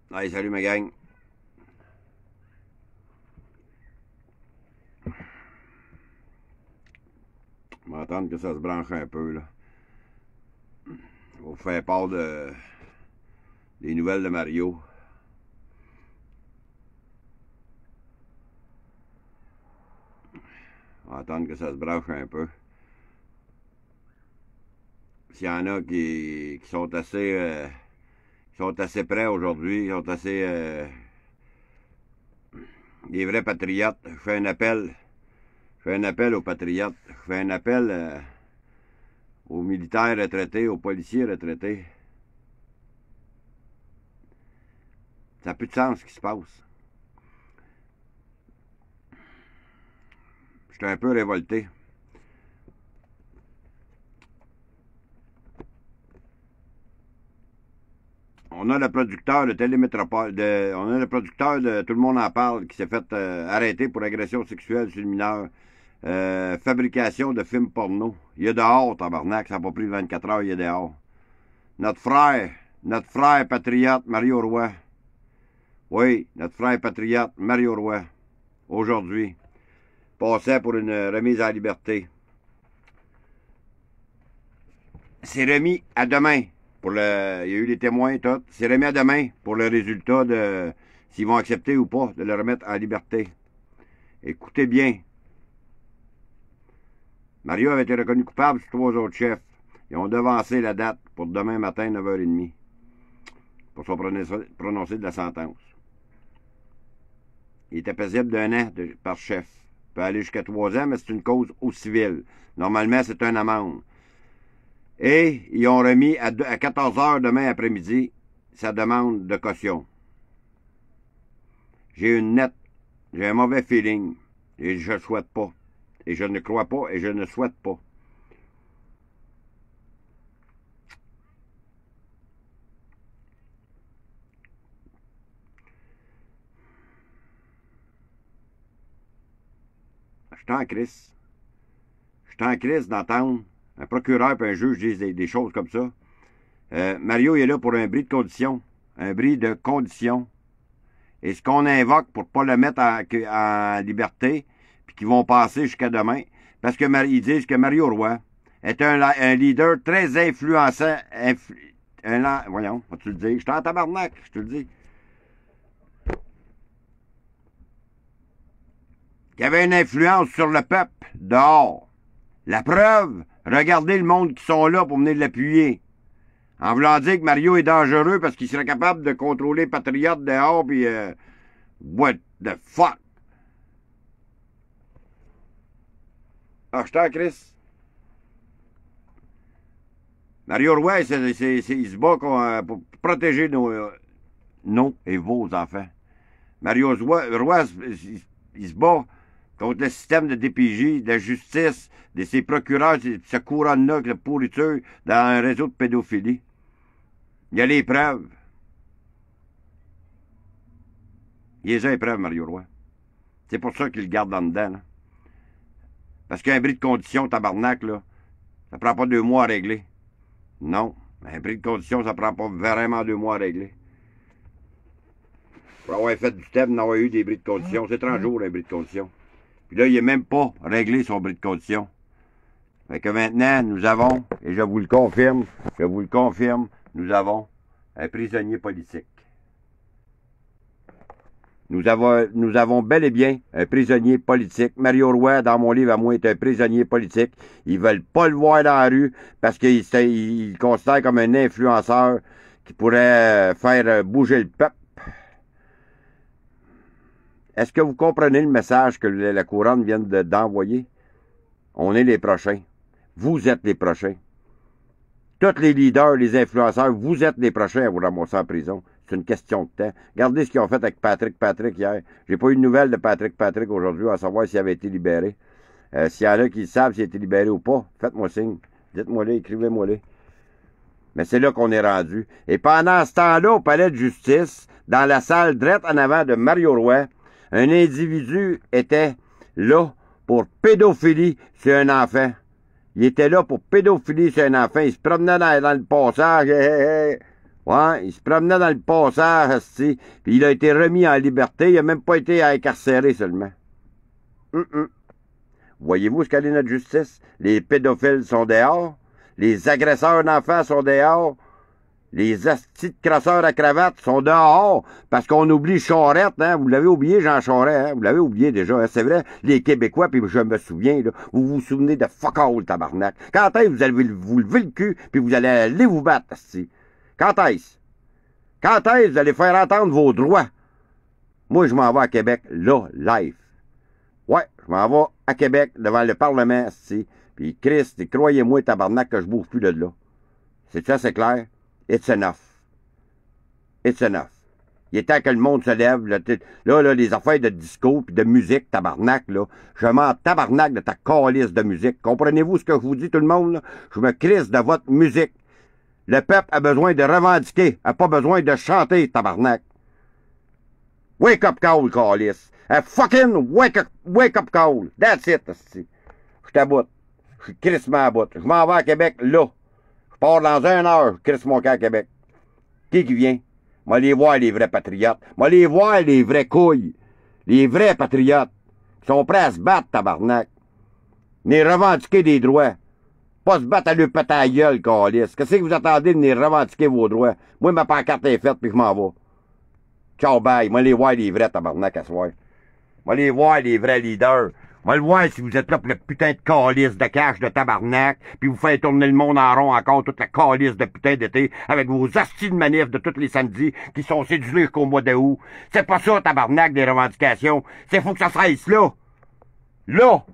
Allez, salut ma gang. On va attendre que ça se branche un peu, là. On va vous faire part des nouvelles de Mario. On va attendre que ça se branche un peu. S'il y en a qui sont assez prêts aujourd'hui, qui sont assez des vrais patriotes, je fais un appel aux patriotes, je fais un appel aux militaires retraités, aux policiers retraités. Ça n'a plus de sens ce qui se passe. Je suis un peu révolté. On a le producteur de Télémétropole, on a le producteur de Tout le monde en parle qui s'est fait arrêter pour agression sexuelle sur le mineur. Fabrication de films porno. Il est dehors, tabarnak, ça n'a pas pris 24 heures, il est dehors. Notre frère patriote, Mario Roy. Oui, notre frère patriote, Mario Roy, aujourd'hui, passait pour une remise à la liberté. C'est remis à demain. Il y a eu les témoins et tout. C'est remis à demain pour le résultat de s'ils vont accepter ou pas de le remettre en liberté. Écoutez bien. Mario avait été reconnu coupable sur 3 autres chefs. Ils ont devancé la date pour demain matin, 9h30, pour se prononcer de la sentence. Il était paisible d'1 an par chef. Il peut aller jusqu'à 3 ans, mais c'est une cause au civil. Normalement, c'est une amende. Et ils ont remis à 14h demain après-midi sa demande de caution. J'ai un mauvais feeling. Et je ne souhaite pas. Et je ne crois pas et je ne souhaite pas. Je suis en crise. Je suis en crise d'entendre un procureur et un juge disent des choses comme ça. Mario est là pour un bris de condition. Un bris de condition. Et ce qu'on invoque pour ne pas le mettre en liberté, puis qu'ils vont passer jusqu'à demain, parce qu'ils disent que Mario Roy est un leader très influençant. Voyons, vas-tu le dire? Je suis en tabarnak, je te le dis. Il y avait une influence sur le peuple, dehors. La preuve, regardez le monde qui sont là pour venir l'appuyer. En voulant dire que Mario est dangereux parce qu'il serait capable de contrôler les patriotes dehors, puis what the fuck? Ah, je t'en crisse. Mario Roy, il se bat pour protéger nos et vos enfants. Mario Roy, il se bat contre le système de DPJ, de la justice, de ses procureurs, ce couronne-là, de pourriture, dans un réseau de pédophilie. Il y a les preuves. Il y a les preuves, Mario Roy. C'est pour ça qu'il le garde en dedans, là. Parce qu'un bris de condition, tabarnak, là, ça prend pas 2 mois à régler. Non. Un bris de condition, ça prend pas vraiment 2 mois à régler. Pour avoir fait du thème, on a eu des bris de condition. C'est 30 jours, un bris de condition. Puis là, il n'a même pas réglé son bris de condition. Fait que maintenant, nous avons, et je vous le confirme, nous avons un prisonnier politique. Nous avons bel et bien un prisonnier politique. Mario Roy, dans mon livre à moi, est un prisonnier politique. Ils veulent pas le voir dans la rue parce qu'ils le considèrent comme un influenceur qui pourrait faire bouger le peuple. Est-ce que vous comprenez le message que la couronne vient d'envoyer? On est les prochains. Vous êtes les prochains. Tous les leaders, les influenceurs, vous êtes les prochains à vous ramasser en prison. C'est une question de temps. Regardez ce qu'ils ont fait avec Patrick hier. J'ai pas eu de nouvelles de Patrick aujourd'hui à savoir s'il avait été libéré. S'il y en a qui savent s'il a été libéré ou pas, faites-moi signe. Dites-moi-le, écrivez-moi-le. Mais c'est là qu'on est rendu. Et pendant ce temps-là, au palais de justice, dans la salle drette en avant de Mario Roy, un individu était là pour pédophilie sur un enfant. Il était là pour pédophilie sur un enfant. Il se promenait dans le passage. Ouais, il se promenait dans le passage, asti, puis il a été remis en liberté, il a même pas été incarcéré seulement. Voyez-vous ce qu'elle est notre justice? Les pédophiles sont dehors, les agresseurs d'enfants sont dehors, les astis de crosseurs à cravate sont dehors, parce qu'on oublie Charette, hein? Vous l'avez oublié, Jean Charest, hein? Vous l'avez oublié déjà, hein? C'est vrai, les Québécois, puis je me souviens, là, vous vous souvenez de fuck all, tabarnak. Quand est-ce que vous allez vous lever le cul, puis vous allez aller vous battre, asti? Quand est-ce? Quand est-ce que vous allez faire entendre vos droits? Moi, je m'en vais à Québec, là, live. Ouais, je m'en vais à Québec, devant le Parlement, asti. Puis Christ, croyez-moi, tabarnak, que je bouffe plus de là. C'est ça, c'est clair? It's enough. It's enough. Il est temps que le monde se lève. Là, les affaires de disco puis de musique, tabarnak, là. Je m'en tabarnak de ta calisse de musique. Comprenez-vous ce que je vous dis, tout le monde, là? Je me crisse de votre musique. Le peuple a besoin de revendiquer, a pas besoin de chanter, tabarnak. Wake up call, calisse. A fucking wake up call. That's it, asti. Je t'aboute. Je suis crissement à bout. Je m'en vais à Québec, là. Je pars dans 1 heure, je crisse mon camp à Québec. Qui vient? Moi, les voir, les vrais patriotes. Moi, les voir, les vrais couilles. Les vrais patriotes. Qui sont prêts à se battre, tabarnak. Venir revendiquer des droits. Pas se battre à le péter à la gueule, câlisse. Qu'est-ce que vous attendez de venir revendiquer vos droits? Moi, ma pancarte est faite, puis je m'en vais. Ciao, bye. Moi, les voir, les vrais, tabarnak, à soir. Moi, les voir, les vrais leaders. Moi, le voir si vous êtes là pour le putain de calice de cash de tabarnak, puis vous faites tourner le monde en rond encore toute la calice de putain d'été, avec vos hosties de manifs de tous les samedis, qui sont cédulés jusqu'au mois d'août. C'est pas ça, tabarnak, des revendications. C'est faut que ça cesse là. Là!